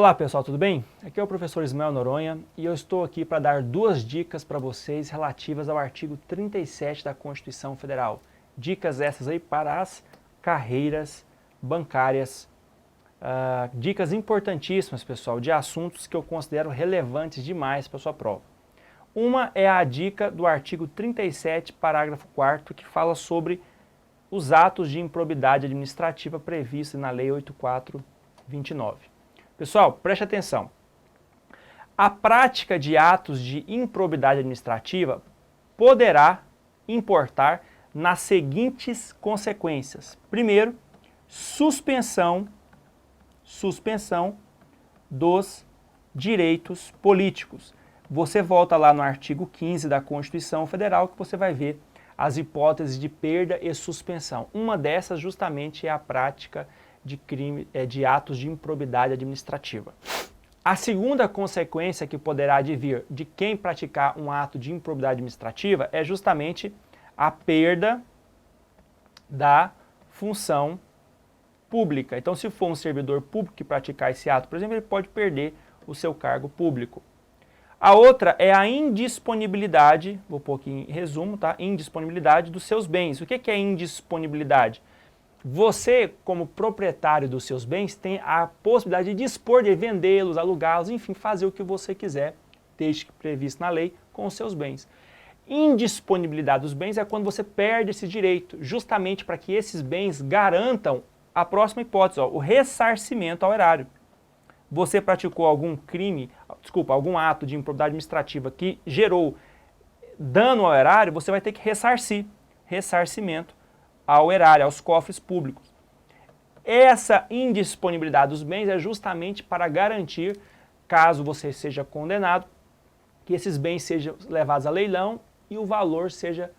Olá pessoal, tudo bem? Aqui é o professor Ismael Noronha e eu estou aqui para dar duas dicas para vocês relativas ao artigo 37 da Constituição Federal. Dicas essas aí para as carreiras bancárias. Dicas importantíssimas, pessoal, de assuntos que eu considero relevantes demais para a sua prova. Uma é a dica do artigo 37, parágrafo 4º, que fala sobre os atos de improbidade administrativa previstos na Lei 8.429. Pessoal, preste atenção. A prática de atos de improbidade administrativa poderá importar nas seguintes consequências. Primeiro, suspensão dos direitos políticos. Você volta lá no artigo 15 da Constituição Federal que você vai ver as hipóteses de perda e suspensão. Uma dessas justamente é a prática de atos de improbidade administrativa. A segunda consequência que poderá advir de quem praticar um ato de improbidade administrativa é justamente a perda da função pública. Então, se for um servidor público que praticar esse ato, por exemplo, ele pode perder o seu cargo público. A outra é a indisponibilidade, vou pôr aqui em resumo, tá? Indisponibilidade dos seus bens. O que é indisponibilidade? Você, como proprietário dos seus bens, tem a possibilidade de dispor de vendê-los, alugá-los, enfim, fazer o que você quiser, desde que previsto na lei, com os seus bens. Indisponibilidade dos bens é quando você perde esse direito, justamente para que esses bens garantam a próxima hipótese, o ressarcimento ao erário. Você praticou algum algum ato de improbidade administrativa que gerou dano ao erário, você vai ter que ressarcir, ressarcimento ao erário, aos cofres públicos. Essa indisponibilidade dos bens é justamente para garantir, caso você seja condenado, que esses bens sejam levados a leilão e o valor seja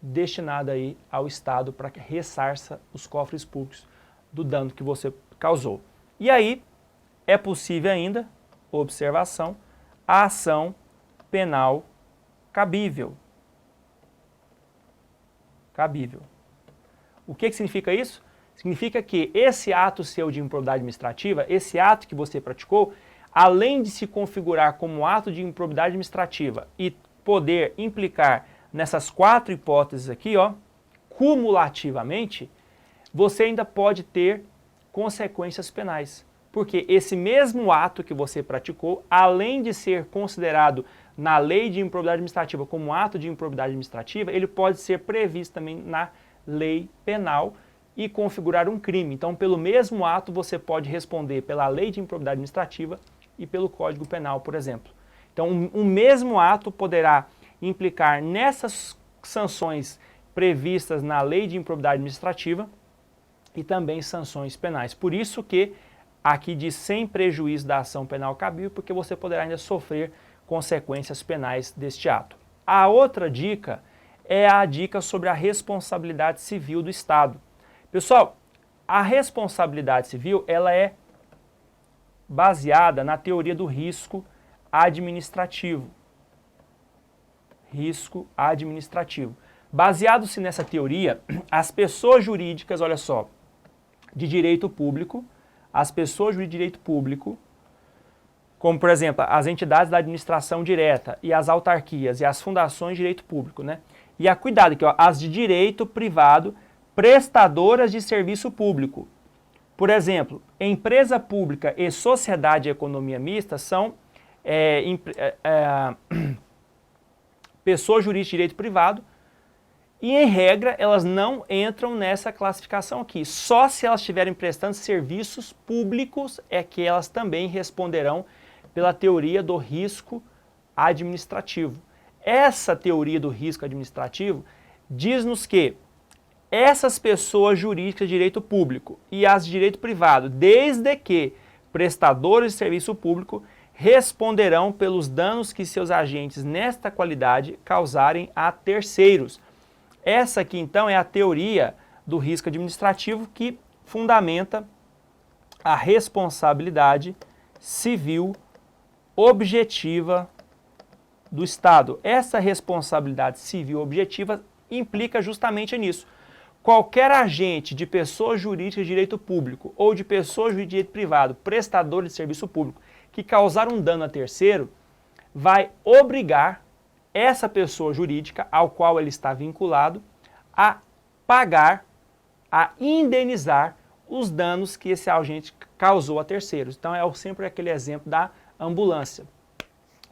destinado aí ao Estado para que ressarça os cofres públicos do dano que você causou. E aí, é possível ainda, observação, a ação penal cabível. Cabível. O que significa isso? Significa que esse ato seu de improbidade administrativa, esse ato que você praticou, além de se configurar como ato de improbidade administrativa e poder implicar nessas quatro hipóteses aqui, cumulativamente, você ainda pode ter consequências penais. Porque esse mesmo ato que você praticou, além de ser considerado na lei de improbidade administrativa como ato de improbidade administrativa, ele pode ser previsto também na lei penal e configurar um crime. Então, pelo mesmo ato, você pode responder pela lei de improbidade administrativa e pelo Código Penal, por exemplo. Então, o mesmo ato poderá implicar nessas sanções previstas na lei de improbidade administrativa e também sanções penais. Por isso que aqui diz sem prejuízo da ação penal cabível, porque você poderá ainda sofrer consequências penais deste ato. A outra dica é a dica sobre a responsabilidade civil do Estado. Pessoal, a responsabilidade civil ela é baseada na teoria do risco administrativo. Risco administrativo. Baseado-se nessa teoria, as pessoas jurídicas, olha só, de direito público, as pessoas de direito público, como por exemplo as entidades da administração direta e as autarquias e as fundações de direito público, né? E cuidado aqui, as de direito privado, prestadoras de serviço público. Por exemplo, empresa pública e sociedade e economia mista são pessoas jurídicas de direito privado, e, em regra, elas não entram nessa classificação aqui. Só se elas estiverem prestando serviços públicos é que elas também responderão pela teoria do risco administrativo. Essa teoria do risco administrativo diz-nos que essas pessoas jurídicas de direito público e as de direito privado, desde que prestadores de serviço público, responderão pelos danos que seus agentes nesta qualidade causarem a terceiros. Essa aqui, então, é a teoria do risco administrativo que fundamenta a responsabilidade civil objetiva do Estado. Essa responsabilidade civil objetiva implica justamente nisso. Qualquer agente de pessoa jurídica de direito público ou de pessoa jurídica de direito privado, prestador de serviço público, que causar um dano a terceiro vai obrigar essa pessoa jurídica ao qual ele está vinculado a pagar, a indenizar os danos que esse agente causou a terceiros. Então é sempre aquele exemplo da ambulância.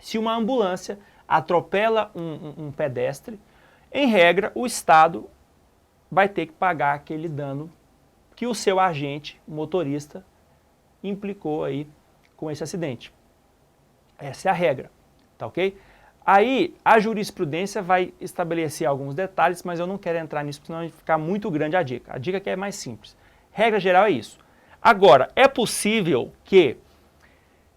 Se uma ambulância atropela um pedestre, em regra, o Estado vai ter que pagar aquele dano que o seu agente, motorista, implicou aí com esse acidente. Essa é a regra, tá ok? Aí a jurisprudência vai estabelecer alguns detalhes, mas eu não quero entrar nisso, porque senão vai ficar muito grande a dica. A dica aqui é mais simples. Regra geral é isso. Agora, é possível que,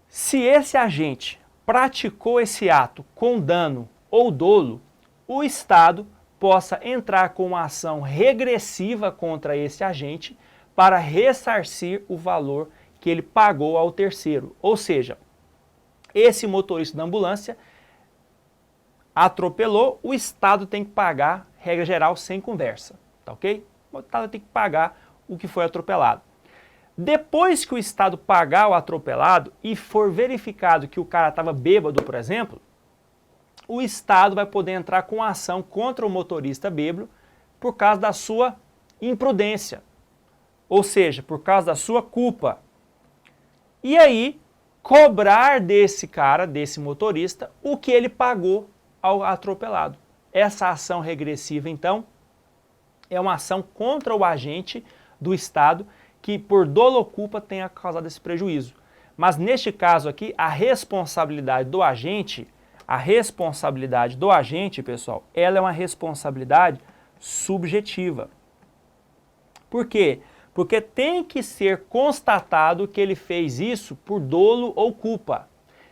se esse agente praticou esse ato com dano ou dolo, o Estado possa entrar com uma ação regressiva contra esse agente para ressarcir o valor que ele pagou ao terceiro. Ou seja, esse motorista da ambulância atropelou, o Estado tem que pagar, regra geral, sem conversa, tá ok? O Estado tem que pagar o que foi atropelado. Depois que o Estado pagar o atropelado e for verificado que o cara estava bêbado, por exemplo, o Estado vai poder entrar com ação contra o motorista bêbado por causa da sua imprudência, ou seja, por causa da sua culpa. E aí, cobrar desse cara, desse motorista, o que ele pagou ao atropelado. Essa ação regressiva, então, é uma ação contra o agente do Estado que, por dolo ou culpa, tenha causado esse prejuízo. Mas, neste caso aqui, a responsabilidade do agente, pessoal, ela é uma responsabilidade subjetiva. Por quê? Porque tem que ser constatado que ele fez isso por dolo ou culpa.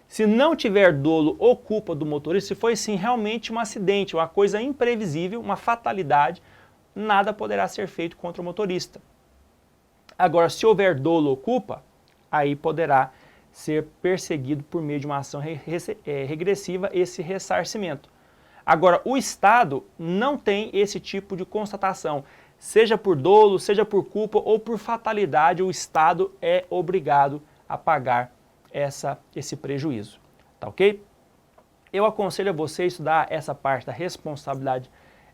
Se não tiver dolo ou culpa do motorista, se foi sim realmente um acidente, uma coisa imprevisível, uma fatalidade, nada poderá ser feito contra o motorista. Agora, se houver dolo ou culpa, aí poderá ser perseguido por meio de uma ação regressiva esse ressarcimento. Agora, o Estado não tem esse tipo de constatação. Seja por dolo, seja por culpa ou por fatalidade, o Estado é obrigado a pagar esse prejuízo, tá ok? Eu aconselho a você estudar essa parte da responsabilidade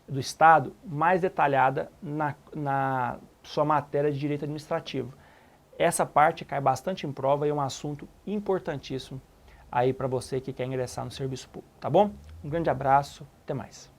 do Estado mais detalhada na sua matéria de direito administrativo. Essa parte cai bastante em prova e é um assunto importantíssimo aí para você que quer ingressar no serviço público, tá bom? Um grande abraço, até mais.